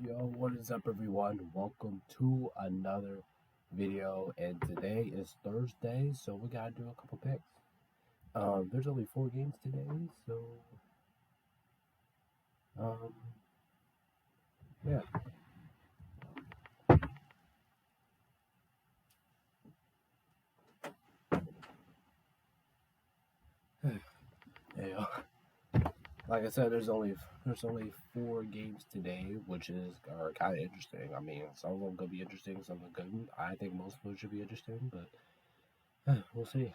Yo, what is up, everyone? Welcome to another video, and today is Thursday, so we gotta do a couple picks. There's only 4 games today, so um, yeah. Yeah. Like I said, there's only 4 games today, which are kind of interesting. I mean, some of them could be interesting, some of them couldn't. I think most of them should be interesting, but we'll see.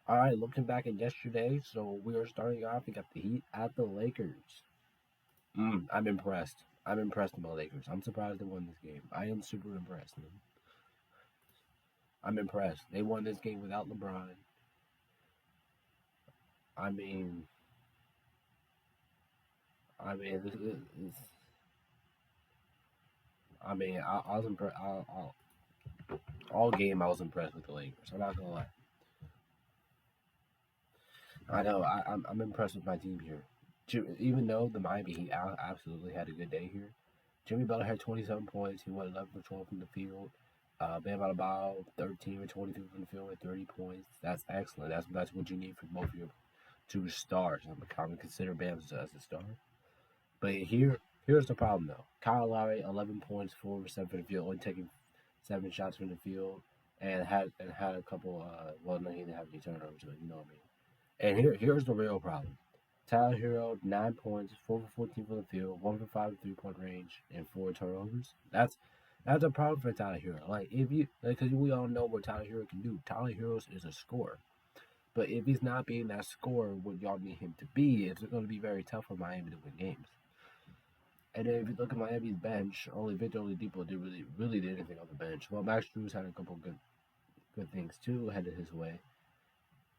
All right, looking back at yesterday, so we are starting off. We got the Heat at the Lakers. I'm impressed. I'm impressed with my Lakers. I'm surprised they won this game. I am super impressed, man. I'm impressed. They won this game without LeBron. I mean, this, I was impressed. All game, I was impressed with the Lakers. I'm not gonna lie. I know. I'm impressed with my team here. Even though the Miami Heat absolutely had a good day here, Jimmy Butler had 27 points. He went 11 for 12 from the field. Bam Adebayo 13 for 23 from the field with 30 points. That's excellent. That's what you need for both of your two stars. I'm gonna consider Bam as a star. But here's the problem though. Kyle Lowry 11 points, 4 for 7 from the field, only taking 7 shots from the field, and had a couple. Well, no, he didn't have any turnovers, but you know what I mean. And here's the real problem. Tyler Hero, 9 points, 4 for 14 from the field, 1 for 5 3-point range, and 4 turnovers. That's a problem for Tyler Hero. Like if you, because we all know what Tyler Hero can do. Tyler Hero is a scorer, but if he's not being that scorer, what y'all need him to be, it's going to be very tough for Miami to win games. And then if you look at Miami's bench, only Victor Oladipo did really did anything on the bench. Well, Max Strus had a couple good things too headed his way,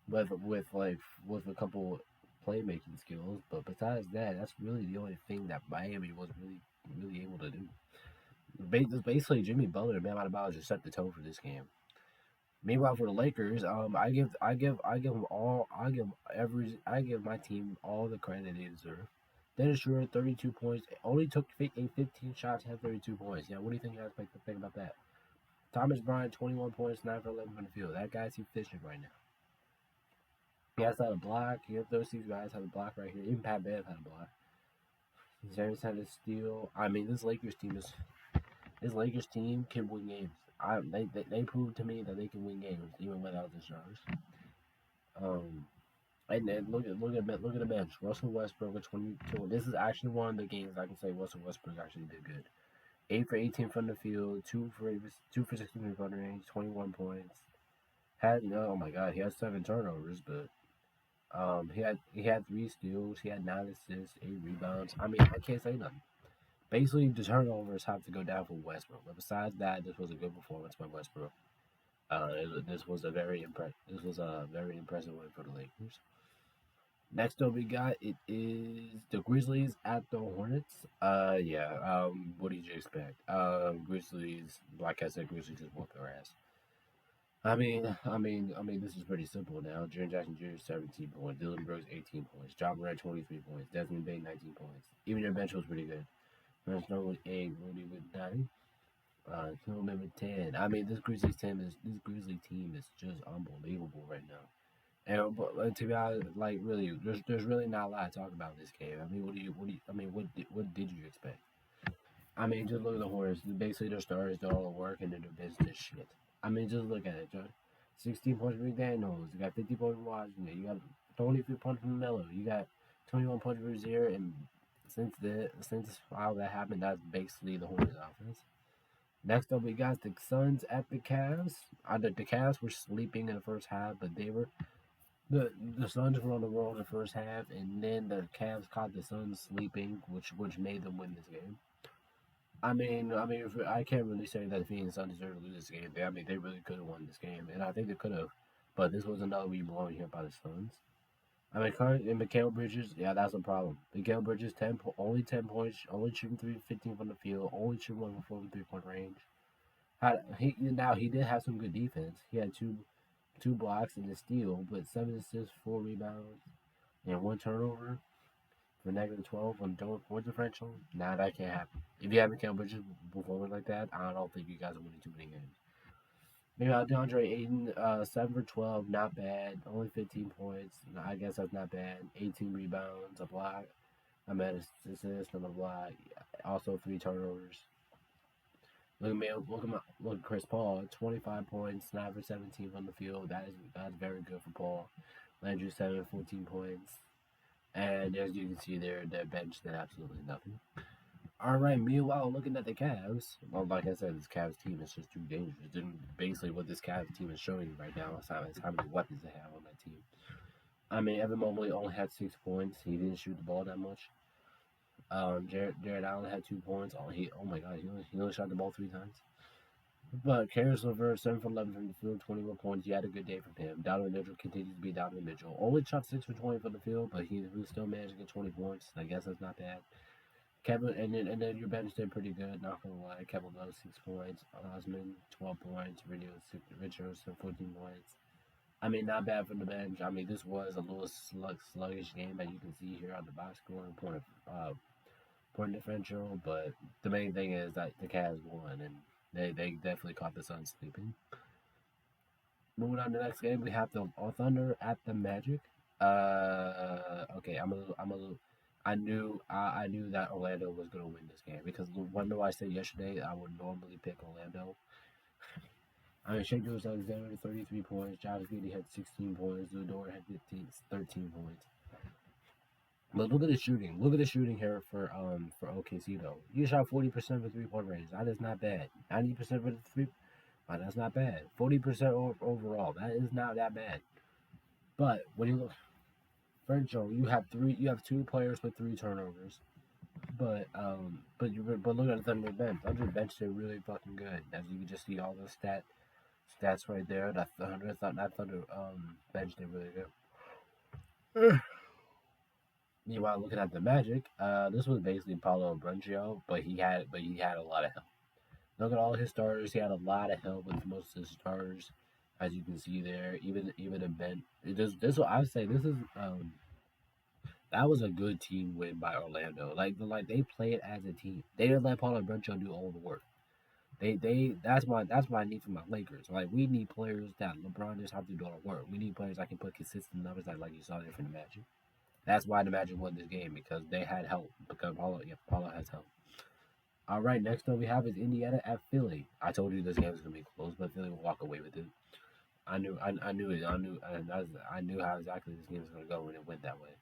but with a couple playmaking skills. But besides that, that's really the only thing that Miami was really able to do. Basically, Jimmy Butler and Bam Adebayo just set the tone for this game. Meanwhile, for the Lakers, I give my team all the credit they deserve. Dennis Schroeder, 32 points, only took 15 shots, had 32 points. Yeah, what do you think you guys think about that? Thomas Bryant, 21 points, 9 for 11 from the field. That guy's efficient right now. He has had a block. Those two guys have a block right here. Even Pat Bev had a block. James had a steal. I mean, this Lakers team can win games. They proved to me that they can win games even without the stars. Um, and then look at the bench. Russell Westbrook with 22. This is actually one of the games I can say Russell Westbrook actually did good. 8 for 18 from the field, two for 16 from front range, 21 points. Oh my god, he had 7 turnovers, but he had 3 steals, he had 9 assists, 8 rebounds. I mean, I can't say nothing. Basically, the turnovers have to go down for Westbrook. But besides that, this was a good performance by Westbrook. This was a very impressive win for the Lakers. Next up, we got it is the Grizzlies at the Hornets. Yeah. What did you expect? Grizzlies. Like I said, Grizzlies just whooped their ass. This is pretty simple now. Jaren Jackson Jr. 17 points, Dylan Brooks 18 points, Ja Morant 23 points, Desmond Bane 19 points. Even their bench was pretty good. There's no with 8, Rudy with 9, Tillman with 10. I mean, this Grizzly team is just unbelievable right now. And but to be honest, like really, there's really not a lot to talk about in this game. I mean, what did you expect? I mean, just look at the Hornets. Basically, their stars do all the work and then their business shit. I mean, just look at it, John. 16 points from McDaniels. You got 50 points from Washington. You got 23 points from Melo. You got 21 points from Rozier. And since how that happened, that's basically the Hornets offense. Next up, we got the Suns at the Cavs. The Cavs were sleeping in the first half, but the Suns were on the roll in the first half, and then the Cavs caught the Suns sleeping, which made them win this game. I can't really say that the Phoenix Suns deserve to lose this game. They really could have won this game, and I think they could have. But this was another week blowing here by the Suns. And Mikal Bridges, yeah, that's a problem. Mikal Bridges, only 10 points, only shooting 3 15 from the field, only shooting 1 for 4 from 3-point range. He did have some good defense. He had two blocks and a steal, but 7 assists, 4 rebounds, and 1 turnover for -12 on point differential. Nah, that can't happen. If you haven't Cam Bridges performing like that, I don't think you guys are winning too many games. Meanwhile, DeAndre Ayton, 7 for 12, not bad. Only 15 points. I guess that's not bad. 18 rebounds, a block. I mean, assist and a block. Also 3 turnovers. Look at me. Look at Chris Paul. 25 points, 9 for 17 from the field. That's very good for Paul. Landry 7, 14 points. And as you can see there, their bench did absolutely nothing. All right. Meanwhile, looking at the Cavs, well, like I said, this Cavs team is just too dangerous. And basically, what this Cavs team is showing you right now is how many weapons they have on that team. I mean, Evan Mobley only had 6 points. He didn't shoot the ball that much. Jared Allen had 2 points. Oh my God, he only shot the ball 3 times. But Karis LeVert, 7 for 11 from the field, 21 points. He had a good day from him. Donovan Mitchell continues to be Donovan Mitchell. Only shot 6 for 20 from the field, but he still managed to get 20 points. I guess that's not bad. Kevin, and then your bench did pretty good, not gonna lie. Kevin Love, 6 points. Osman, 12 points. Richardson, 14 points. I mean, not bad from the bench. I mean, this was a little sluggish game, as you can see here on the box score point differential. But the main thing is that the Cavs won, and they definitely caught the Suns sleeping. Moving on to the next game, we have the Thunder at the Magic. Okay, I'm a little. I knew that Orlando was gonna win this game because when I said yesterday I would normally pick Orlando. I mean, Shea Alexander 33 points, Josh Giddey had 16 points, Ludor had 13 points. But look at the shooting. Look at the shooting here for OKC though. You shot 40% for 3-point range. That is not bad. 90% for the three. That's not bad. 40% overall. That is not that bad. But when you look, Frencho, you have 2 players with 3 turnovers. But look at the Thunder bench. Thunder bench did really fucking good. As you can just see all the stats right there. That Thunder bench did really good. Meanwhile, looking at the Magic, this was basically Paulo Brunchio, but he had a lot of help. Look at all his starters. He had a lot of help with most of his starters, as you can see there. Even a bench. This I would say this is that was a good team win by Orlando. Like they played as a team. They didn't let Paulo Brunchio do all the work. That's what I need from my Lakers. Like we need players that LeBron just have to do all the work. We need players that can put consistent numbers like you saw there from the Magic. That's why the Magic won this game because they had help. Because Paulo has help. All right, next up we have is Indiana at Philly. I told you this game was gonna be close, but Philly will walk away with it. I knew it. I knew how exactly this game was gonna go when it went that way.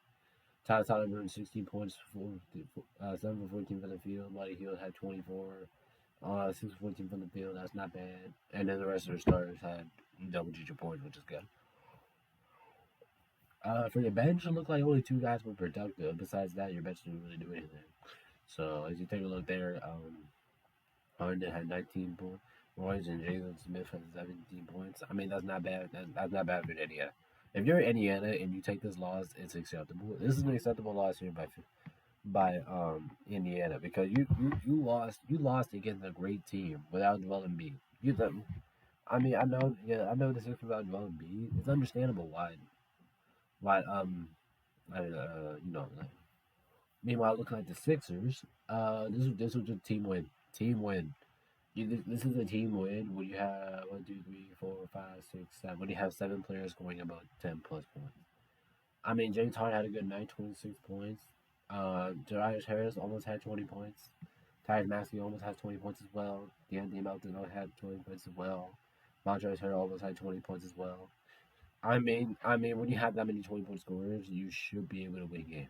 Tyler earned 16 points, 7 for 14 from the field. Buddy Hield had 24, 6 for 14 from the field. That's not bad. And then the rest of the starters had double-digit points, which is good. For your bench, it looked like only 2 guys were productive. Besides that, your bench didn't really do anything. So as you take a look there, Harden had 19 points. Royce and Jalen Smith had 17 points. I mean, that's not bad. That's not bad for Indiana. If you're Indiana and you take this loss, it's acceptable. This is an acceptable loss here by Indiana because you lost against a great team without Joel Embiid. I mean, I know this is about Joel Embiid. It's understandable why you know. Meanwhile, looking at the Sixers, this was a team win. Team win. This is a team win when you have 1, 2, 3, 4, 5, 6, 7. When you have 7 players scoring about 10 plus points. I mean, James Harden had a good night, 26 points. Darius Harris almost had 20 points. Tyrese Maxey almost had 20 points as well. DeAndre Melton had 20 points as well. Montrezl Harrell almost had 20 points as well. I mean, when you have that many 20-point scorers, you should be able to win games.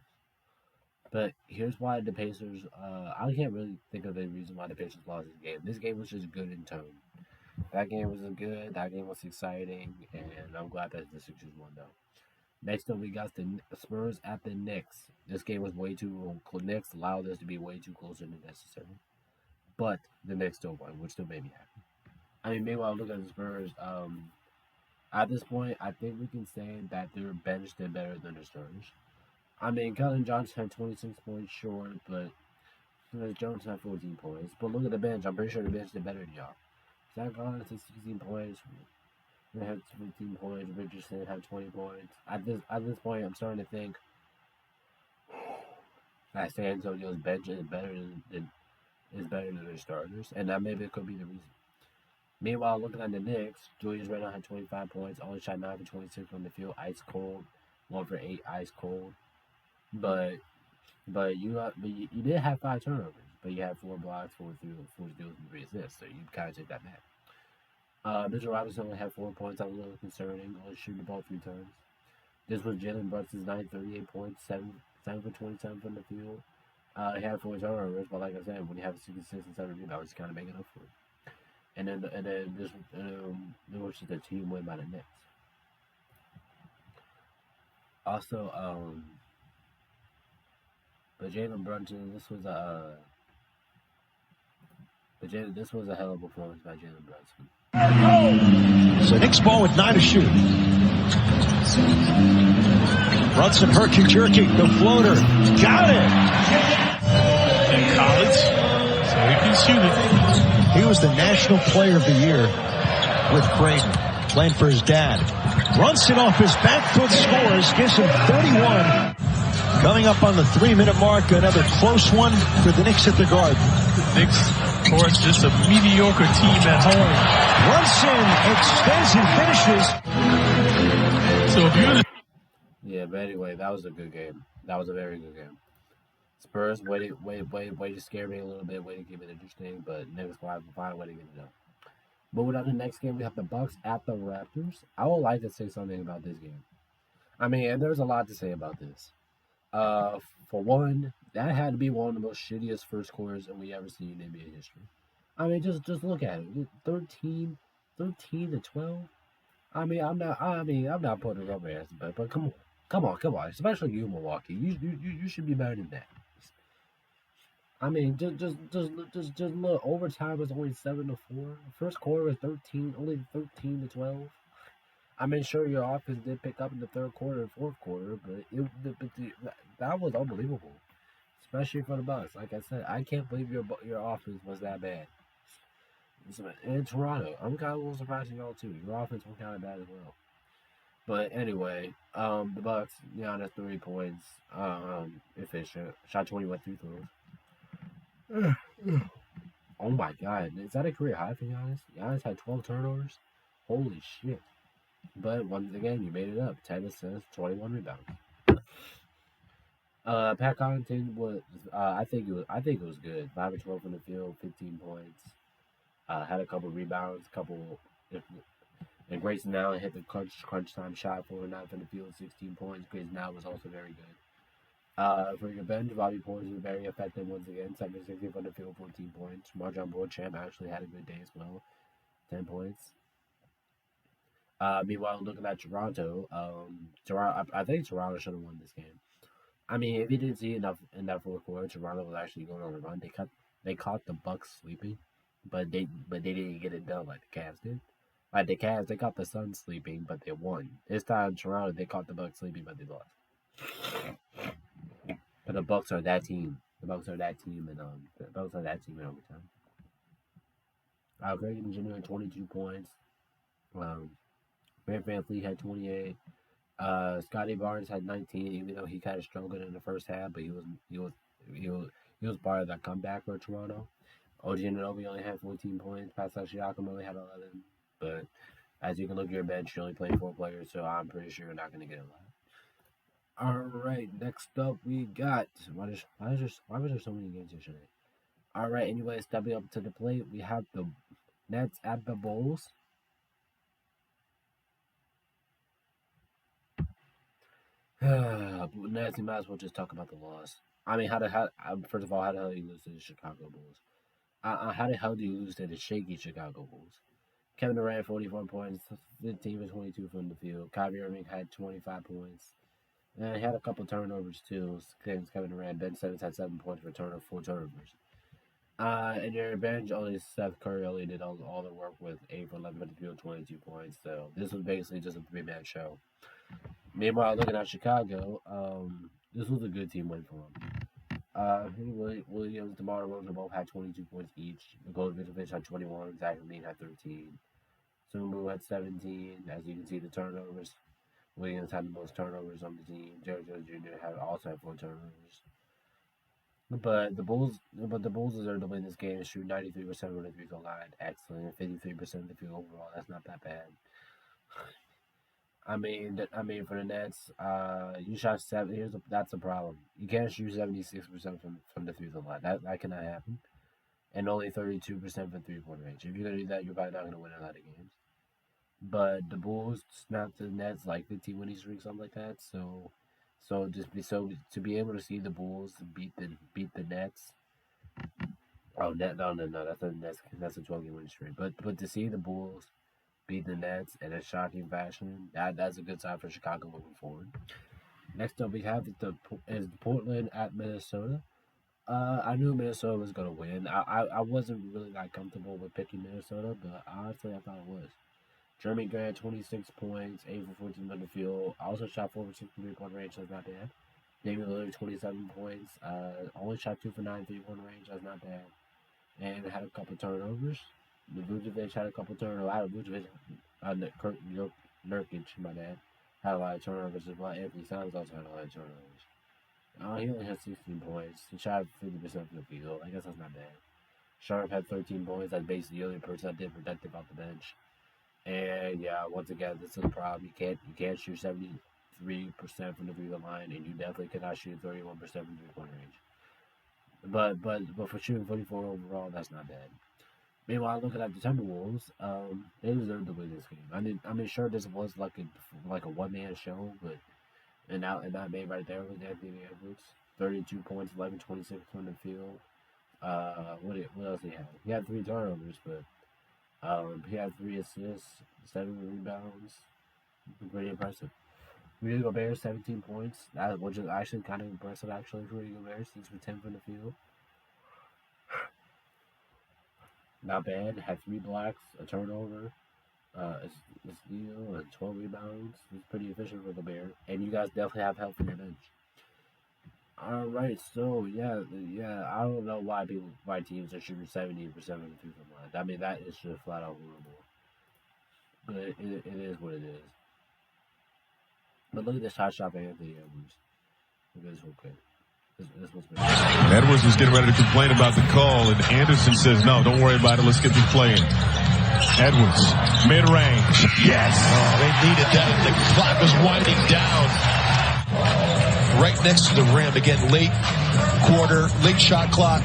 But here's why the Pacers. I can't really think of a reason why the Pacers lost this game. This game was just good in tone. That game was good. That game was exciting, and I'm glad that the Sixers won though. Next up, we got the Spurs at the Knicks. This game was way too. Knicks allowed this to be way too closer than necessary, but the Knicks still won, which still made me happy. I mean, meanwhile, look at the Spurs. At this point, I think we can say that their bench did better than their starters. I mean, Keldon Johnson had 26 points short, but Jones had 14 points. But look at the bench. I'm pretty sure the bench did better than y'all. Zach Collins had 16 points. They had 15 points. Richardson had 20 points. At this point, I'm starting to think that San Antonio's bench is better than better than their starters, and that maybe it could be the reason. Meanwhile, looking at the Knicks, Julius Randle had 25 points, only shot 9 for 26 from the field, ice cold, 1 for 8, ice cold. But you did have 5 turnovers, but you had 4 blocks, 4 steals, and 3 assists, so you kind of take that back. Mitchell Robinson only had 4 points. That was a little concerning. Only shooting the ball 3 times. This was Jalen Brunson's night, 38 points, 7 for 27 from the field. He had 4 turnovers, but like I said, when you have 6 assists and 7 rebounds, you kind of make it up for it. And then this was just a team win by the Knicks. Also, but Jalen Brunson, this was a hell of a performance by Jalen Brunson. So Knicks ball with 9 to shoot. Brunson herky-jerky, the floater, got it! In college, so he can shoot it. He was the National Player of the Year with Creighton, playing for his dad. Brunson off his back foot scores, gives him 31. Coming up on the 3-minute mark, another close one for the Knicks at the Garden. The Knicks, of course, just a mediocre team at home. Brunson extends and finishes. So if you're the Yeah, but anyway, that was a good game. That was a very good game. Spurs way to scare me a little bit, way to keep it interesting, but Knicks will have a fine way to get it done. Moving on to the next game, we have the Bucks at the Raptors. I would like to say something about this game. I mean, there's a lot to say about this. For one, that had to be one of the most shittiest first quarters that we ever seen in NBA history. I mean, just look at it. 13 to 12. I mean, I'm not putting a rubber ass, but come on. Especially you, Milwaukee. You should be better than that. I mean, just look. Overtime was only 7-4. First quarter was only 13 to 12. I mean, sure, your offense did pick up in the third quarter and fourth quarter, but that was unbelievable, especially for the Bucks. Like I said, I can't believe your offense was that bad. In Toronto, I'm kind of a little surprised at y'all too. Your offense was kind of bad as well. But anyway, the Bucks, Giannis 3 points, efficient, shot 21 free throws. Oh my God, is that a career high for Giannis? Giannis had 12 turnovers. Holy shit! But once again, you made it up. 10 assists, 21 rebounds. Pat Connaughton was, I think it was good. 5 and 12 from the field, 15 points. Had a couple rebounds, and Grayson Allen hit the crunch time shot, 4 and 9 from the field, 16 points. Grayson Allen was also very good. For your bench, Bobby Portis was very effective once again, 7 for 16 from the field, 14 points. MarJon Beauchamp actually had a good day as well, 10 points. Meanwhile, looking at Toronto, I think Toronto should have won this game. I mean, if you didn't see enough in that fourth quarter, Toronto was actually going on a run. They caught the Bucks sleeping, but they didn't get it done like the Cavs did. Like the Cavs, they caught the Suns sleeping, but they won. This time, Toronto, they caught the Bucks sleeping, but they lost. But the Bucks are that team. The Bucks are that team, and in overtime. Craig Jr. had 22 points. Fred VanVleet had 28. Scotty Barnes had 19, even though he kind of struggled in the first half, but he was part of that comeback for Toronto. OG Anunoby only had 14 points. Pascal Siakam only had 11. But as you can look at your bench, you're only playing 4 players, so I'm pretty sure you're not going to get a lot. All right, next up we got. Why was there so many games yesterday? All right, anyway, stepping up to the plate, we have the Nets at the Bulls. Nets, you might as well just talk about the loss. I mean, first of all, how the hell do you lose to the Chicago Bulls? How the hell do you lose to the shaky Chicago Bulls? Kevin Durant, 44 points, 15 for 22 from the field. Kyrie Irving had 25 points. And he had a couple turnovers too. Kevin Durant. Ben Simmons had 7 points for 4 turnovers. And your bench, only Seth Curry only did all the work with 8 for 11 from the field, 22 points. So this was basically just a 3-man show. Meanwhile, looking at Chicago, this was a good team win for them. Williams, DeMar DeRozan both had 22 points each. Nikola had 21. Zach LaVine had 13. Sumbu had 17. As you can see, the turnovers. Williams had the most turnovers on the team. Joe Jr. also had 4 turnovers. but the Bulls deserve to win this game. Shoot 93% from the free throw line, excellent. 53% of the field overall. That's not that bad. I mean, for the Nets, you shot seven. That's the problem. You can't shoot 76% from the free throw line. That cannot happen. And only 32% from 3-point range. If you're gonna do that, you're probably not gonna win a lot of games. But the Bulls snapped the Nets like 15 winning streak, something like that. So to be able to see the Bulls beat the Nets. Oh, no, that's a 12-game winning streak. But to see the Bulls beat the Nets in a shocking fashion, that's a good sign for Chicago moving forward. Next up, we have is Portland at Minnesota. I knew Minnesota was gonna win. I wasn't really that comfortable with picking Minnesota, but honestly, I thought it was. Jeremy Grant, 26 points, 8 for 14 from the field. Also shot 4 for 6 from 3-point range. That's not bad. Damian Lillard, 27 points. Only shot 2 for 9 3-point range. That's not bad. And had a couple turnovers. Vucevic had a couple turnovers. Vucevic, Nurkic, my bad, had a lot of turnovers as well. Anthony Simons also had a lot of turnovers. He only had 16 points. He shot 50% from the field. I guess that's not bad. Sharp had 13 points. That's basically the only person that did productive off the bench. And yeah, once again, this is a problem. You can't shoot 73% from the free-throw line, and you definitely cannot shoot 31% from 3-point range. But for shooting 44 overall, that's not bad. Meanwhile, looking at the Timberwolves, they deserve to win this game. I mean, sure, this was like a one-man show, but and that made right there was Anthony Edwards, 32 points, 11-26 from the field. What else he had? He had 3 turnovers, but he had 3 assists, 7 rebounds. Pretty impressive. Rudy Gobert, 17 points. Which is actually kind of impressive, actually, for Rudy Gobert, 6 for 10 from the field. Not bad. Had 3 blocks, a turnover, a steal, and 12 rebounds. It's pretty efficient for Gobert. And you guys definitely have help from your bench. All right, so yeah, I don't know why teams are shooting 70% of the free-throw line. I mean, that is just flat out horrible. But it is what it is. But look at this shot by Anthony Edwards. Look at this real quick. This was Edwards was getting ready to complain about the call, and Anderson says, "No, don't worry about it. Let's get this playing." Edwards, mid-range, yes. Oh, they needed that. The clock was winding down. Right next to the rim. Again, late quarter, late shot clock.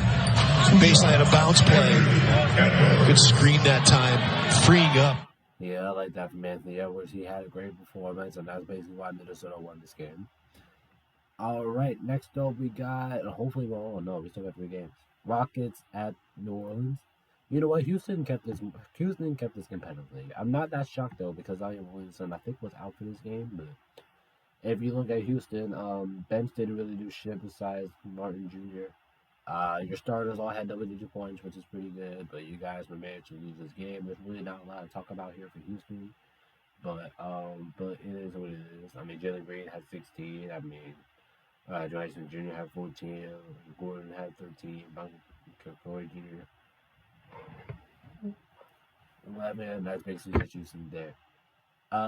Baseline of bounce play. Good screen that time. Freeing up. Yeah, I like that from Anthony Edwards. He had a great performance, and that's basically why Minnesota won this game. All right, next up we got, hopefully we still got 3 games. Rockets at New Orleans. You know what? Houston kept this competitively. I'm not that shocked though, because Zion Williamson I think was out for this game, but if you look at Houston, bench didn't really do shit besides Martin Jr. Your starters all had double-digit points, which is pretty good, but you guys were managed to lose this game. There's really not a lot to talk about here for Houston, but it is what it is. I mean, Jalen Green had 16. I mean, Johnson Jr. had 14. Gordon had 13. Corey Jr. 11. That's basically just Houston there.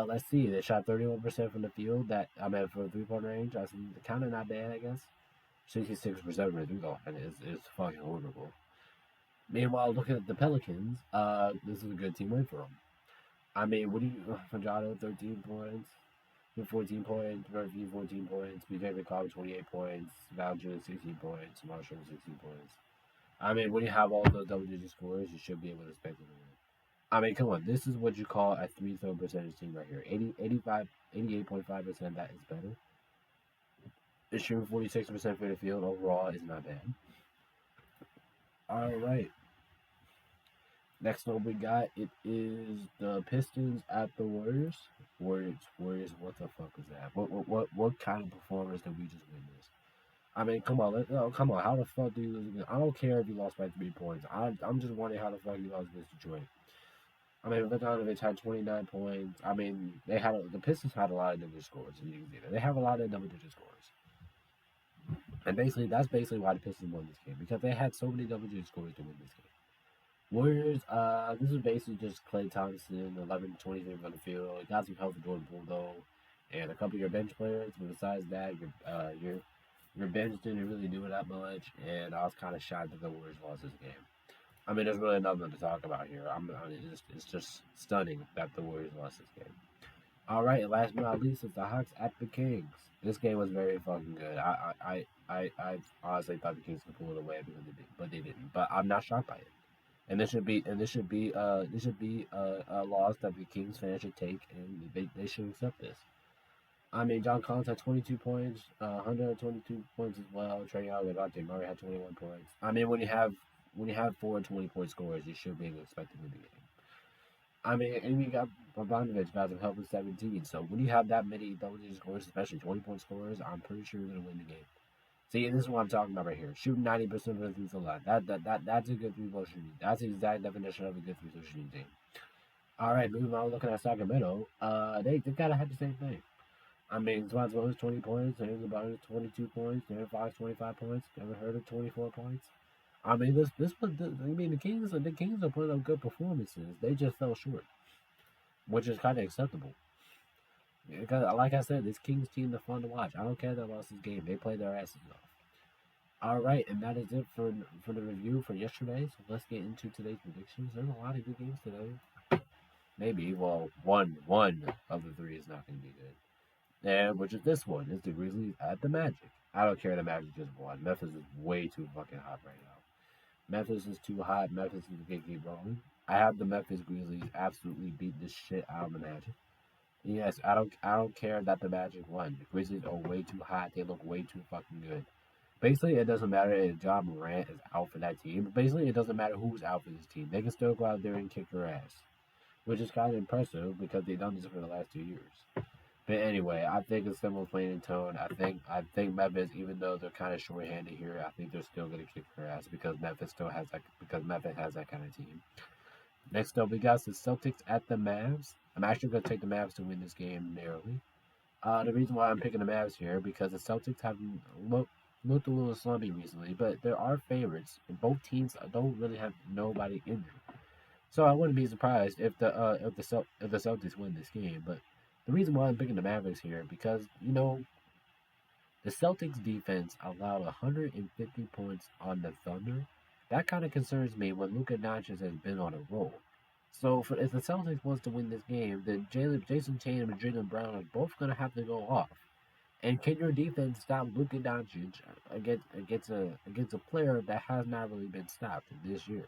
Let's see. They shot 31% from the field. For 3-point range. That's kind of not bad, I guess. 66% from the 3-point line is fucking horrible. Meanwhile, looking at the Pelicans, this is a good team win for them. I mean, Fajardo, 13 points, 14 points, Murphy, 14 points, BJ McCollum, 28 points, Valjean, 16 points, Marshall, 16 points. I mean, when you have all those double-digit scores, you should be able to expect it to win. I mean, come on. This is what you call a 3-throw percentage team right here. 88.5%, that is better. It's shooting 46% for the field. Overall, is not bad. All right. Next up we got, it is the Pistons at the Warriors. Warriors, what the fuck was that? What kind of performance did we just witness? I mean, come on, how the fuck do you lose again? I don't care if you lost by 3 points. I'm just wondering how the fuck you lost against Detroit. I mean, Bogdanovic had 29 points. I mean, the Pistons had a lot of double-digit scores. They have a lot of double-digit scores. And that's basically why the Pistons won this game, because they had so many double-digit scores to win this game. Warriors, this is basically just Klay Thompson, 11-23 on the field. Got some help from Jordan Poole, though, and a couple of your bench players. But besides that, revenge didn't really do it that much, and I was kind of shocked that the Warriors lost this game. I mean, there's really nothing to talk about here. It's just stunning that the Warriors lost this game. All right, and last but not least, it's the Hawks at the Kings. This game was very fucking good. I honestly thought the Kings could pull it away but they didn't. But I'm not shocked by it. And this should be a loss that the Kings fans should take, and they should accept this. I mean, John Collins had 22 points, 122 points as well. Trae Young and Dante Murray had 21 points. I mean, when you have 4 20-point scorers, you should be expected to win the game. I mean, and you got Bogdanovic got some help with 17. So when you have that many double-digit scorers, especially 20-point scorers, I'm pretty sure you're gonna win the game. See, this is what I'm talking about right here. Shooting 90% of the threes a lot. That's a good three-point shooting. That's the exact definition of a good three-point shooting team. All right, moving on. Looking at Sacramento, they kind of had the same thing. I mean, Swan's 20 points. James LeBron 22 points. Darren Fox 25 points. Kevin Huerter 24 points. I mean, the Kings are putting up good performances. They just fell short, which is kind of acceptable. Because, like I said, this Kings team is fun to watch. I don't care they lost this game. They played their asses off. All right, and that is it for the review for yesterday. So let's get into today's predictions. There's a lot of good games today. Maybe, well, one of the three is not going to be good. And which is this one. It's the Grizzlies at the Magic. I don't care. The Magic just won. Memphis is way too fucking hot right now. Memphis is too hot. Memphis is going to keep rolling. I have the Memphis Grizzlies absolutely beat the shit out of the Magic. Yes, I don't care that the Magic won. The Grizzlies are way too hot. They look way too fucking good. Basically, it doesn't matter if Ja Morant is out for that team. But basically, it doesn't matter who's out for this team. They can still go out there and kick their ass, which is kind of impressive because they've done this for the last 2 years. But anyway, I think it's similar playing in tone. I think Memphis, even though they're kind of short-handed here, I think they're still going to kick their ass because Memphis has that kind of team. Next up, we got the Celtics at the Mavs. I'm actually going to take the Mavs to win this game narrowly. The reason why I'm picking the Mavs here because the Celtics have looked a little slumpy recently, but there are favorites, and both teams don't really have nobody injured. So I wouldn't be surprised if the Celtics win this game, but the reason why I'm picking the Mavericks here because, the Celtics defense allowed 150 points on the Thunder. That kind of concerns me when Luka Doncic has been on a roll. So if the Celtics wants to win this game, then Jason Tatum and Jaylen Brown are both going to have to go off. And can your defense stop Luka Doncic against a player that has not really been stopped this year?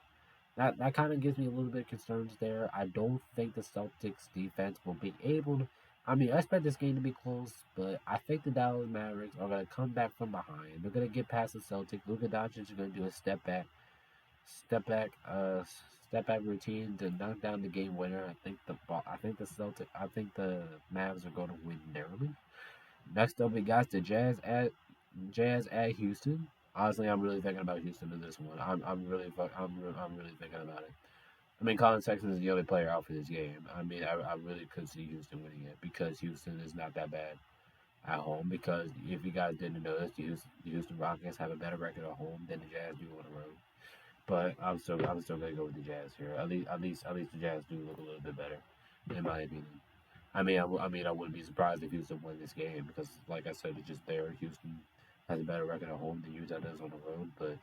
That kind of gives me a little bit of concerns there. I don't think the Celtics defense will be able to. I mean, I expect this game to be close, but I think the Dallas Mavericks are going to come back from behind. They're going to get past the Celtics. Luka Doncic is going to do a step back routine to knock down the game winner. I think the Mavs are going to win narrowly. Next up, we got the Jazz at Houston. Honestly, I'm really thinking about Houston in this one. I'm really thinking about it. I mean, Colin Sexton is the only player out for this game. I mean, I really could see Houston winning it because Houston is not that bad at home. Because if you guys didn't notice, the Houston Rockets have a better record at home than the Jazz do on the road. But I'm still gonna go with the Jazz here. At least the Jazz do look a little bit better, in my opinion. I wouldn't be surprised if Houston won this game because, like I said, it's just there. Houston has a better record at home than Utah does on the road, but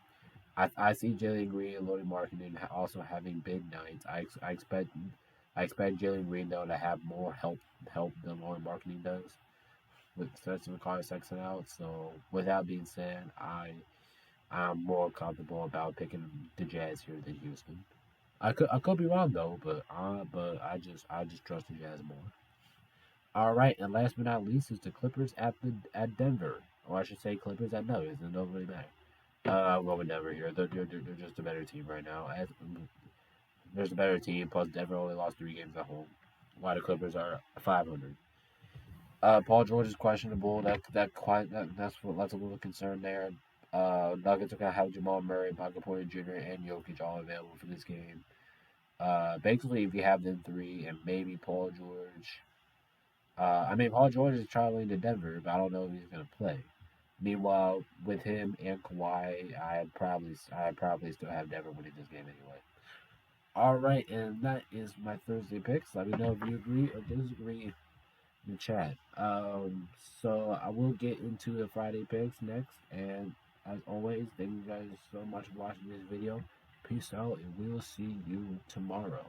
I see Jalen Green and Lauri Markkanen also having big nights. I expect Jalen Green though to have more help than Lauri Markkanen does, especially with Colin Sexton out. So with that being said, I'm more comfortable about picking the Jazz here than Houston. I could be wrong though, but I just trust the Jazz more. All right, and last but not least is the Clippers at Denver, or I should say Clippers at Nuggets. It don't really matter. I'll go with Denver here. They're just a better team right now. There's a better team. Plus, Denver only lost 3 games at home, while the Clippers are 500. Paul George is questionable. That's a little concern there. Nuggets are gonna have Jamal Murray, Michael Porter Jr., and Jokic all available for this game. Basically, if you have them 3 and maybe Paul George. Paul George is traveling to Denver, but I don't know if he's gonna play. Meanwhile, with him and Kawhi, I'd probably still have Denver winning this game anyway. All right, and that is my Thursday picks. Let me know if you agree or disagree. in the chat. So I will get into the Friday picks next, and as always, thank you guys so much for watching this video. Peace out, and we will see you tomorrow.